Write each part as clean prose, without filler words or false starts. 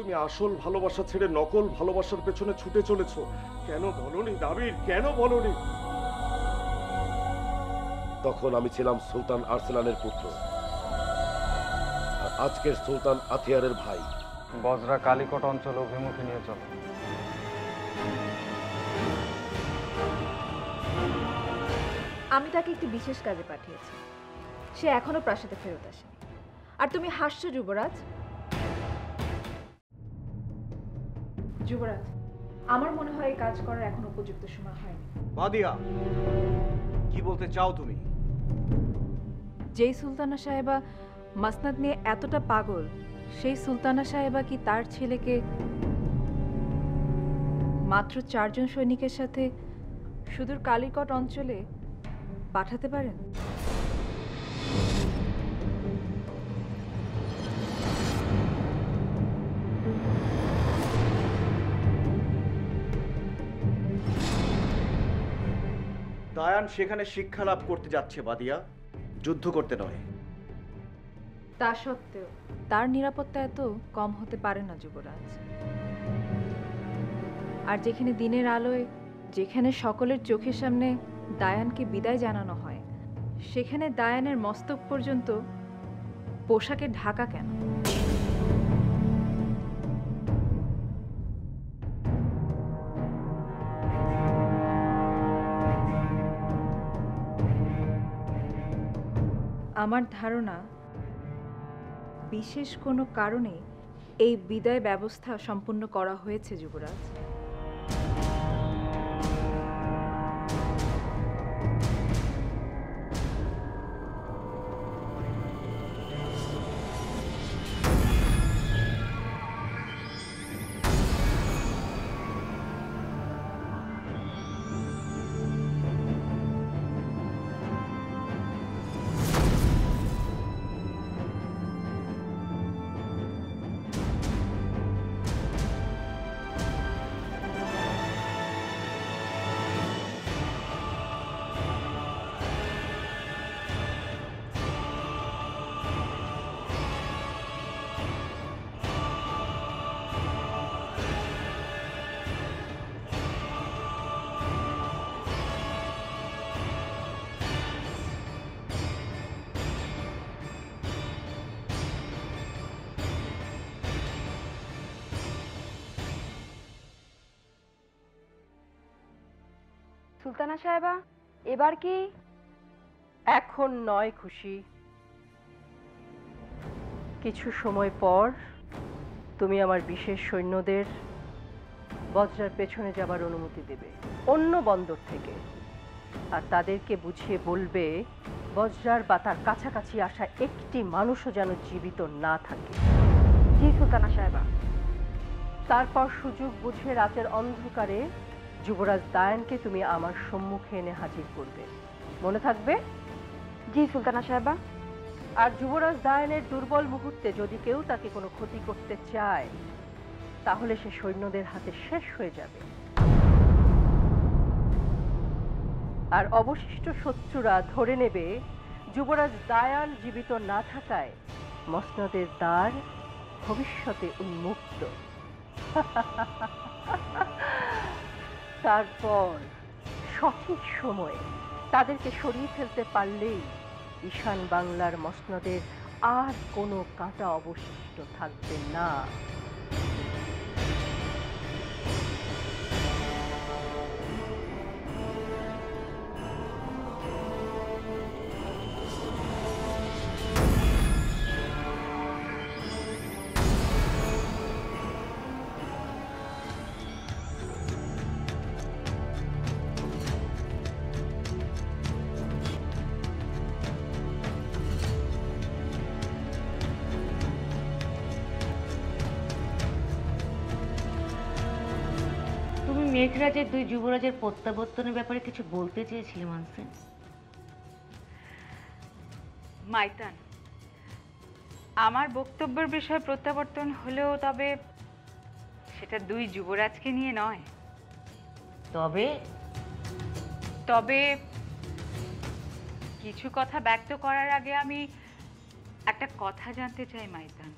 তুমি আসল ভালোবাসা ছেড়ে নকল ভালোবাসার পেছনে ছুটে চলেছো। কেন বলনি দাবির, কেন বলনি? তখন আমি ছিলাম সুলতান আরসেলানের পুত্র, আর আজকের সুলতান আতিয়ারের ভাই। বজরা কালিকট অঞ্চল অভিমুখে নিয়ে চলো। আমি তাকে একটি বিশেষ কাজে পাঠিয়েছি, সে এখনো প্রাসাদে ফেরত আসেনি। আর তুমি হাসছো যুবরাজ? যুবরাজ, আমার মনে হয় এই কাজ করার এখন উপযুক্ত সময় হয়নি। বাদিয়া, কি বলতে চাও তুমি? যেই সুলতানা সাহেবা মাসনাদ নিয়ে এতটা পাগল, সেই সুলতানা সাহেবা কি তার ছেলেকে মাত্র 4 জন সৈনিকের সাথে সুদূর কালিকট অঞ্চলে পাঠাতে পারেন? দায়ান সেখানে শিক্ষা লাভ করতে যাচ্ছে বাদিয়া, যুদ্ধ করতে নয়। তা সত্ত্বেও তার নিরাপত্তা এত কম হতে পারে না যুবরাজ। আর যেখানে দিনের আলোয়, যেখানে সকলের চোখের সামনে দায়ানকে বিদায় জানানো হয়, সেখানে দায়ানের মস্তক পর্যন্ত পোশাকে ঢাকা কেন? আমার ধারণা বিশেষ কোনো কারণে এই বিদায় ব্যবস্থা সম্পূর্ণ করা হয়েছে যুবরাজ। সুলতানা সাহেবা, এবার কি? এখন নয় খুশি, কিছু সময় পর তুমি আমার বিশেষ সৈন্যদের বজ্রার পেছনে যাবার অনুমতি দেবে অন্য বন্দর থেকে, আর তাদেরকে বুঝিয়ে বলবে বজ্রার বা তার কাছাকাছি আসা একটি মানুষও যেন জীবিত না থাকে। জি সুলতানা সাহেবা। তারপর সুযোগ বুঝে রাতের অন্ধকারে যুবরাজ দায়ানকে তুমি আমার সম্মুখে এনে হাজির করবে, মনে থাকবে? জি সুলতানা সাহেবা। আর যুবরাজ দায়ানের দুর্বল মুহূর্তে যদি কেউ তাকে কোনো ক্ষতি করতে চায়, তাহলে সে সৈন্যদের হাতে শেষ হয়ে যাবে, আর অবশিষ্ট শত্রুরা ধরে নেবে যুবরাজ দায়ান জীবিত না থাকায় মসনদের দ্বার ভবিষ্যতে উন্মুক্ত। তারপর সঠিক সময়ে তাদেরকে সরিয়ে ফেলতে পারলেই ঈশান বাংলার মসনদের আর কোনো কাঁটা অবশিষ্ট থাকবে না। মেঘরাজের দুই যুবরাজের প্রত্যাবর্তনের ব্যাপারে কিছু বলতে চেয়েছিলে মানসিন? মাইতান, আমার বক্তব্যের বিষয়ে প্রত্যাবর্তন হলেও তবে সেটা দুই যুবরাজকে নিয়ে নয়। তবে তবে কিছু কথা ব্যক্ত করার আগে আমি একটা কথা জানতে চাই মাইতান।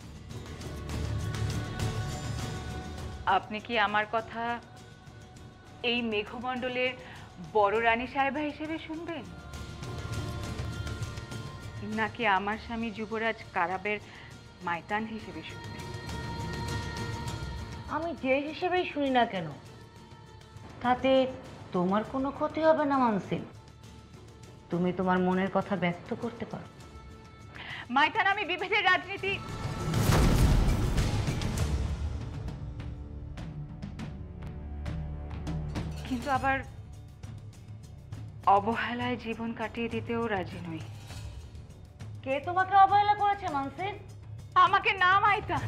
আপনি কি আমার কথা এই মেঘমণ্ডলের বড় রানী সাহেবা হিসেবে শুনবেন, নাকি আমার স্বামী যুবরাজ কারাবের মাইতান হিসেবে শুনবেন? আমি যে হিসেবেই শুনি না কেন, তাতে তোমার কোনো ক্ষতি হবে না মানসিল। তুমি তোমার মনের কথা ব্যক্ত করতে পারো। মাইতান, আমি বিভেদের রাজনীতি কিন্তু আবার অবহেলায় জীবন কাটিয়ে দিতেও রাজি নই। কে তোমাকে অবহেলা করেছে মানসিল? আমাকে না মাইতান।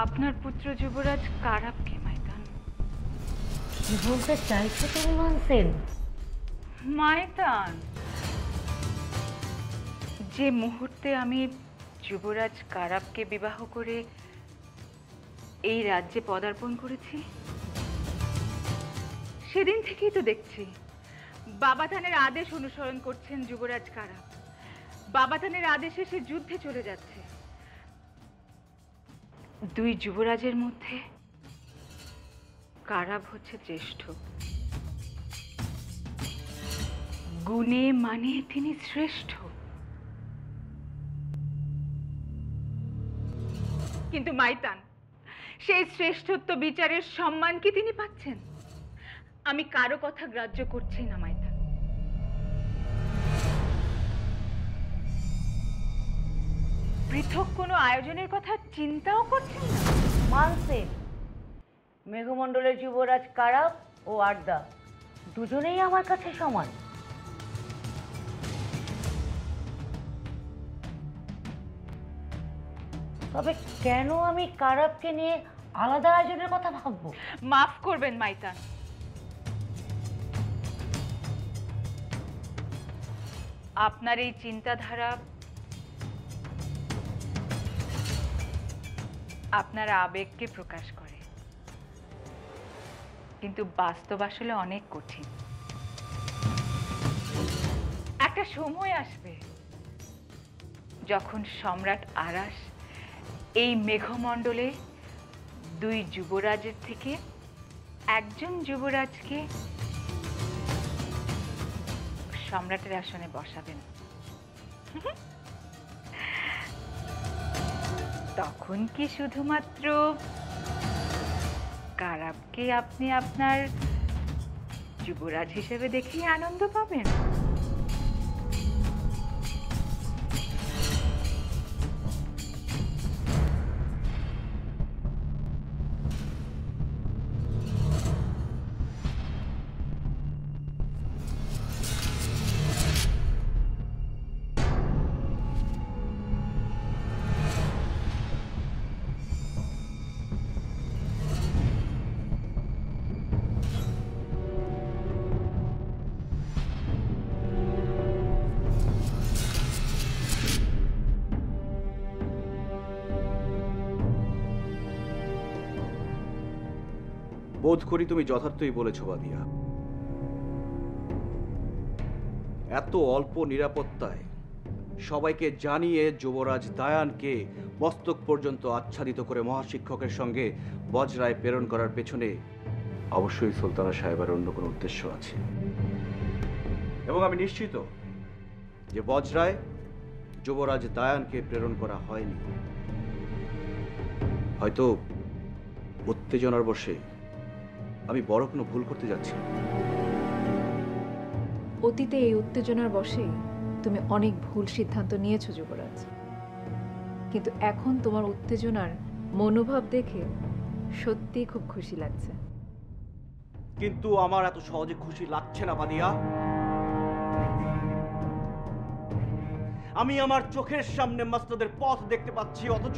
আপনার পুত্র যুবরাজ কারাবকে মাইতান। কি বলতে চাইছো তুমি মানসিল? মাইতান, যে মুহূর্তে আমি যুবরাজ কারাবকে বিবাহ করে এই রাজ্যে পদার্পণ করেছি, সেদিন থেকেই তো দেখছি বাবাথানের আদেশ অনুসরণ করছেন যুবরাজ কারাব। বাবাথানের আদেশে সে যুদ্ধে চলে যাচ্ছে। দুই যুবরাজের মধ্যে কারাব হচ্ছে জ্যেষ্ঠ, গুণে মানে তিনি শ্রেষ্ঠ। কিন্তু মাইতান, সেই শ্রেষ্ঠত্ব বিচারের সম্মান কি তিনি পাচ্ছেন? আমি কারো কথা গ্রাহ্য করছি না মাইতান। পৃথক কোনো আয়োজনের কথা চিন্তাও করছেন না? মানসিল, মেঘমণ্ডলের যুবরাজ কারাব ও আর্দা দুজনেই আমার কাছে সমান। তবে কেন আমি কারাবকে নিয়ে আলাদা আয়োজনের কথা ভাববো? মাফ করবেন মাইতান, আপনার এই চিন্তাধারা আপনার আবেগকে প্রকাশ করে, কিন্তু বাস্তব আসলে অনেক কঠিন। একটা সময় আসবে যখন সম্রাট আরাস এই মেঘমণ্ডলে দুই যুবরাজের থেকে একজন যুবরাজকে সম্রাটের আসনে বসাবেন। তখন কি শুধুমাত্র কারাবকে আপনি আপনার যুবরাজ হিসেবে দেখেই আনন্দ পাবেন? বোধ করি তুমি যথার্থই বলেছ বাদিয়া। এত অল্প নিরাপত্তায় সবাইকে জানিয়ে যুবরাজ দায়ানকে মস্তক পর্যন্ত আচ্ছাদিত করে মহাশিক্ষকের সঙ্গে বজরায় প্রেরণ করার পেছনে অবশ্যই সুলতানা সাহেবের অন্য কোনো উদ্দেশ্য আছে, এবং আমি নিশ্চিত যে বজরায় যুবরাজ দায়ানকে প্রেরণ করা হয়নি। হয়তো উত্তেজনার বশে আমি বড় কোনো ভুল করতে যাচ্ছি। অতীতে এই উত্তেজনার বশেই তুমি অনেক ভুল সিদ্ধান্ত নিয়েছো যুবরাজ, কিন্তু এখন তোমার উত্তেজনার মনোভাব দেখে সত্যিই খুব খুশি লাগছে। কিন্তু আমার এত সহজে খুশি লাগছে না বাদিয়া। আমি আমার চোখের সামনে মসনদের পথ দেখতে পাচ্ছি, অথচ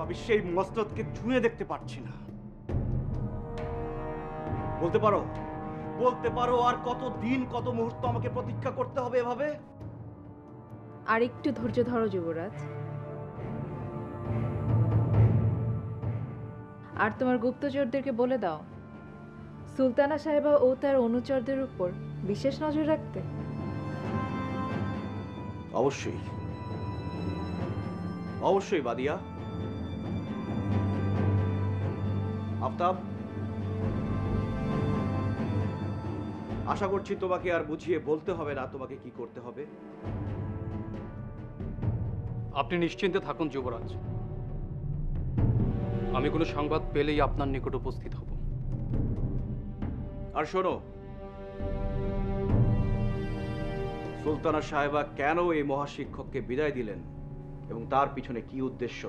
আমি সেই মসনদকে ছুঁয়ে দেখতে পারছি না। বলতে পারো আর কত দিন, কত মুহূর্ত আমাকে প্রতীক্ষা করতে হবে এভাবে? আর একটু ধৈর্য ধরো যুবরাজ, আর তোমার গুপ্তচরদেরকে বলে দাও সুলতানা সাহেবা ও তার অনুচরদের উপর বিশেষ নজর রাখতে? অবশ্যই, অবশ্যই বাদিয়া। আফতাব, আশা করছি তোমাকে আর বুঝিয়ে বলতে হবে না তোমাকে কি করতে হবে। আপনি নিশ্চিন্তে থাকুন যুবরাজ, আমি কোনো সংবাদ পেলেই আপনার নিকট উপস্থিত হব। আর শোনো, সুলতানা সাহেবা কেন এই মহাশিক্ষককে বিদায় দিলেন এবং তার পিছনে কি উদ্দেশ্য,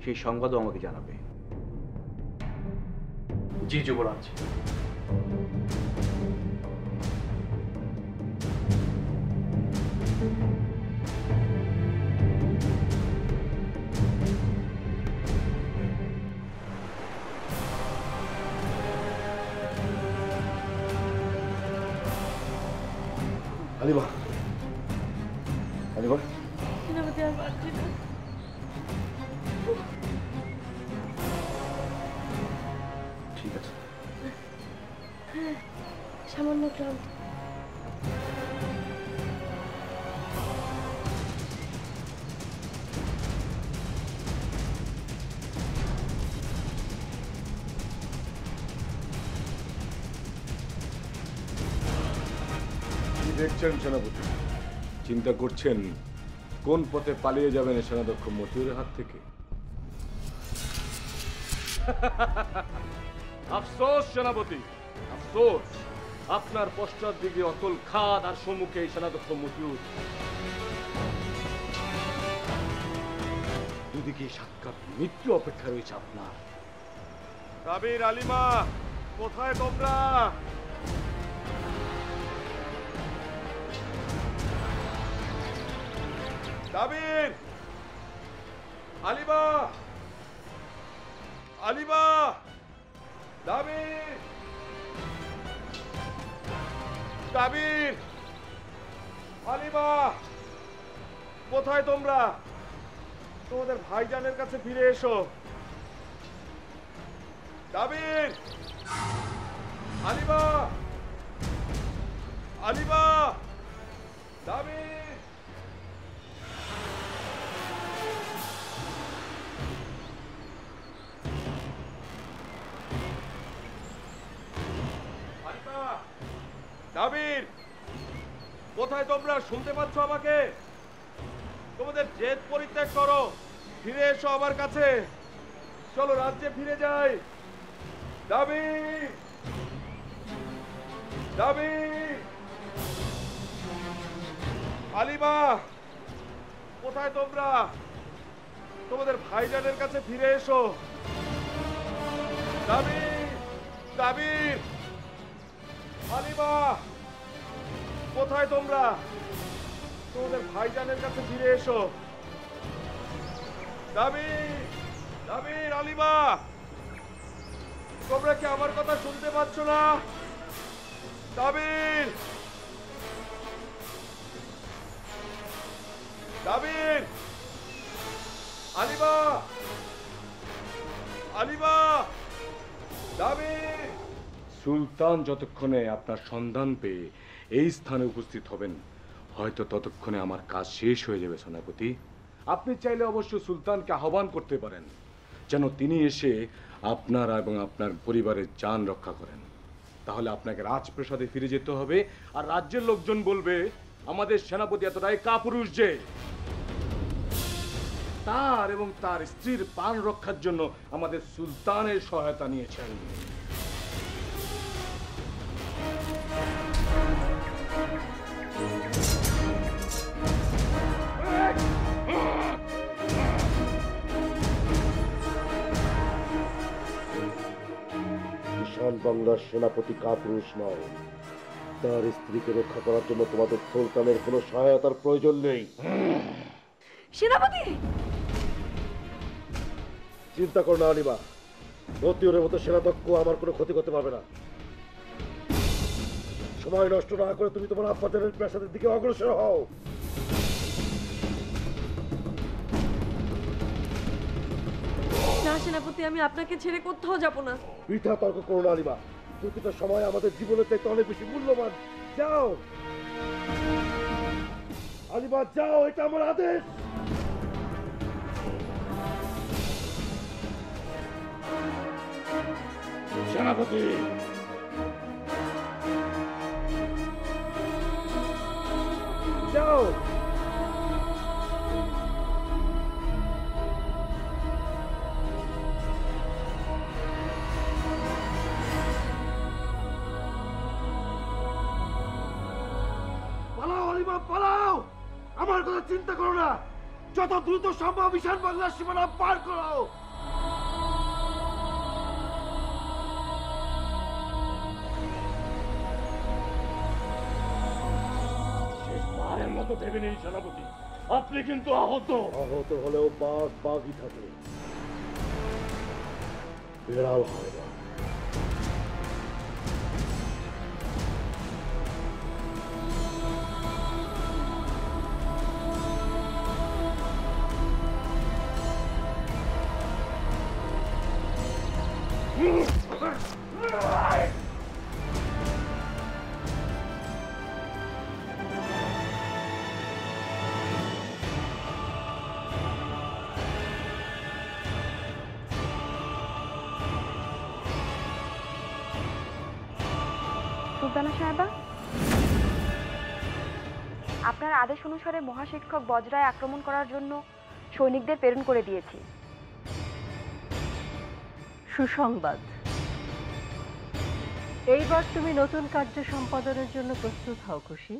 সেই সংবাদও আমাকে জানাবে। জি যুবরাজ। আলিমা, আলিমা, ঠিক আছে। সামান্য ক্লান্ত। কি দেখছেন সেনাপতি? চিন্তা করছেন কোন পথে পালিয়ে যাবেন সেনাধ্যক্ষ মতিউরের হাত থেকে? আফসোস সেনাপতি, আফসোস, আপনার পশ্চাৎ দিকে অতল খাদ আর সম্মুখে এই সেনাধ্যক্ষ মতিউর। দুদিকে সাক্ষাৎ মৃত্যু অপেক্ষা রয়েছে আপনার। দাবির, আলিমা, কোথায় তোমরা? দাবির, আলিমা, আলিমা, দাবির, দাবির, আলিমা, কোথায় তোমরা? তোমাদের ভাইজানের কাছে ফিরে এসো। দাবির, আলিমা, আলিমা, দাবির। দাবির, কোথায় তোমরা? শুনতে পাচ্ছ আমাকে? তোমাদের জেদ পরিত্যাগ করো, ফিরে এসো আমার কাছে। চলো রাজ্যে ফিরে যাই। দাবির, দাবির, আলিমা, কোথায় তোমরা? তোমাদের ভাইজানের কাছে ফিরে এসো। দাবির, দাবির, আলিমা, কোথায় তোমরা? তোমাদের ভাইজানের কাছে ফিরে এসো। দাবির, দাবির, আলিমা, তোমরা কি আমার কথা শুনতে পাচ্ছ না? দাবির, দাবির, আলিমা, আলিমা, দাবির। সুলতান যতক্ষণে আপনার সন্ধান পেয়ে এই স্থানে উপস্থিত হবেন, হয়তো ততক্ষণে আমার কাজ শেষ হয়ে যাবে সেনাপতি। আপনি চাইলে অবশ্য সুলতানকে আহ্বান করতে পারেন যেন তিনি এসে আপনার এবং আপনার পরিবারের জান রক্ষা করেন। তাহলে আপনাকে রাজপ্রাসাদে ফিরে যেতে হবে, আর রাজ্যের লোকজন বলবে আমাদের সেনাপতি এতটাই কাপুরুষ যে তার এবং তার স্ত্রীর প্রাণ রক্ষার জন্য আমাদের সুলতানের সহায়তা নিয়েছেন। ঈশান বাংলার সেনাপতি কাপুরুষ নয়, তার স্ত্রীকে রক্ষা করার জন্য তোমাদের সুলতানের কোনো সহায়তার প্রয়োজন নেই। সেনাপতি, চিন্তা করো না আলিমা, মতিউরের মতো সেনাধ্যক্ষ আমার কোনো ক্ষতি করতে পারবে না। সময় নষ্ট না করে তুমি তোমার আব্বাজানের প্রাসাদের দিকে অগ্রসর হও। না সেনাপতি, আমি আপনাকে ছেড়ে কোথাও যাব না। বৃথা তর্ক করো না আলিমা, প্রতিটা সময় আমাদের জীবনের চাইতে অনেক বেশি মূল্যবান। যাও আলিমা, যাও, এটা আমার আদেশ। সেনাপতি, যাও। পালাও আলিমা, পালাও। আমার কথা চিন্তা করো না, যত দ্রুত সম্ভব ঈশান বাংলার সীমানা পার করো। শেষবারের মতো ভেবে নেই সেনাপতি, আপনি কিন্তু আহত। আহত হলেও বাঘ বাঘই থাকে, বেড়াল হয় না। সুলতানা সাহেবা, আপনার আদেশ অনুসারে মহাশিক্ষক বজরায় আক্রমণ করার জন্য সৈনিকদের প্রেরণ করে দিয়েছি। সুসংবাদ, এইবার তুমি নতুন কার্য সম্পাদনের জন্য প্রস্তুত হও খুশি।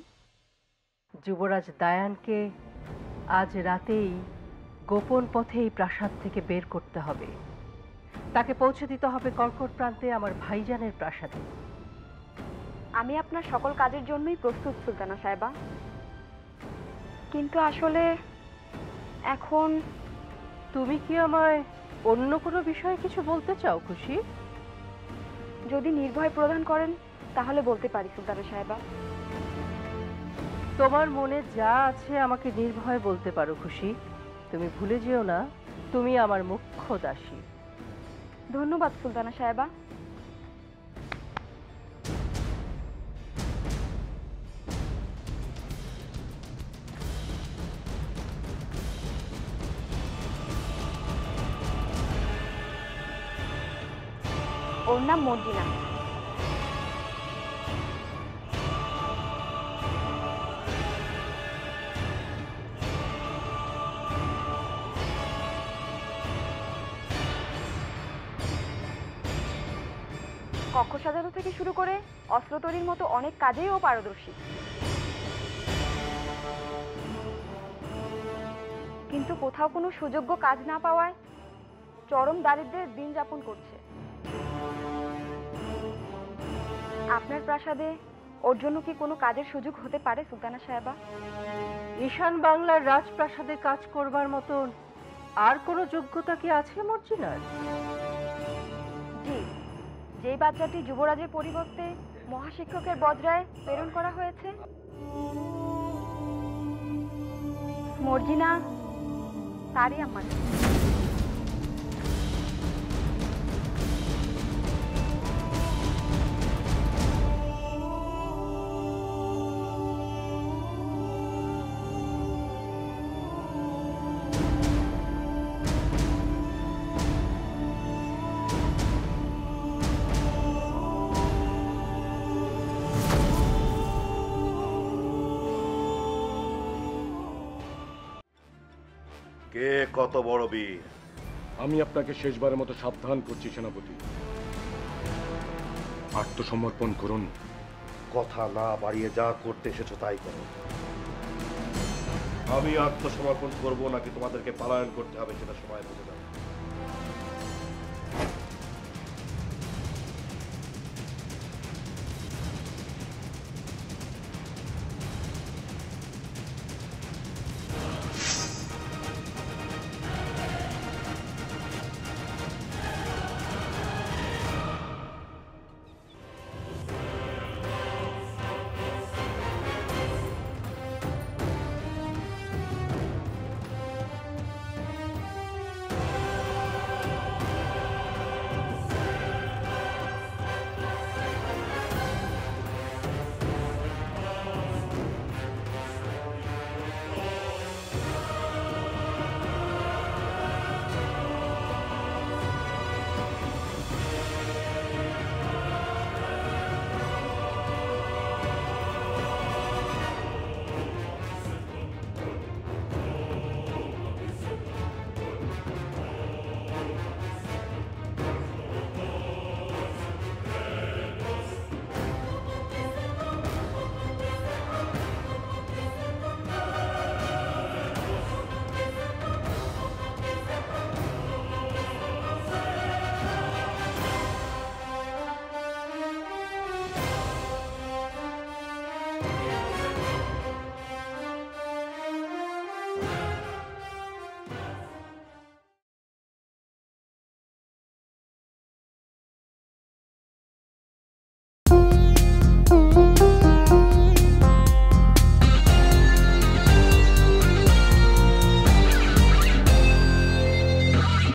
যুবরাজ দায়ানকে আজ রাতেই গোপন পথে এই প্রাসাদ থেকে বের করতে হবে। তাকে পৌঁছে দিতে হবে কর্কট প্রান্তে আমার ভাইজানের প্রাসাদে। আমি আপনার সকল কাজের জন্যই প্রস্তুত সুলতানা সাহেবা, কিন্তু আসলে এখন তুমি কি আমায় অন্য কোনো বিষয়ে কিছু বলতে চাও খুশি? যদি নির্ভয় প্রদান করেন তাহলে বলতে পারি সুলতানা সাহেবা। তোমার মনে যা আছে আমাকে নির্ভয় বলতে পারো খুশি। তুমি ভুলে যেও না, তুমি আমার মুখ্য দাসী। ধন্যবাদ সুলতানা সাহেবা। ওর নাম মর্জিনা। কক্ষ সাজানো থেকে শুরু করে অস্ত্র তৈরির মতো অনেক কাজেই ও পারদর্শী, কিন্তু কোথাও কোনো সুযোগ্য কাজ না পাওয়ায় চরম দারিদ্র্যের দিন যাপন করছে। আপনার প্রাসাদে ওর জন্য কি কোনো কাজের সুযোগ হতে পারে সুলতানা সাহেবা? ঈশান বাংলার রাজপ্রাসাদে কাজ করবার মতন আর কোনো যোগ্যতা কি আছে মর্জিনার? জি, যেই বাচ্চাটি যুবরাজের পরিবর্তে মহাশিক্ষকের বজরায় প্রেরণ করা হয়েছে, মর্জিনা তারই আমার। কে কত বড় বীর? আমি আপনাকে শেষবারের মতো সাবধান করছি সেনাপতি, আত্মসমর্পণ করুন। কথা না বাড়িয়ে যা করতে এসেছো তাই করো। আমি আত্মসমর্পণ করবো নাকি তোমাদেরকে পালায়ন করতে হবে সেটা সময় বুঝে যাবে।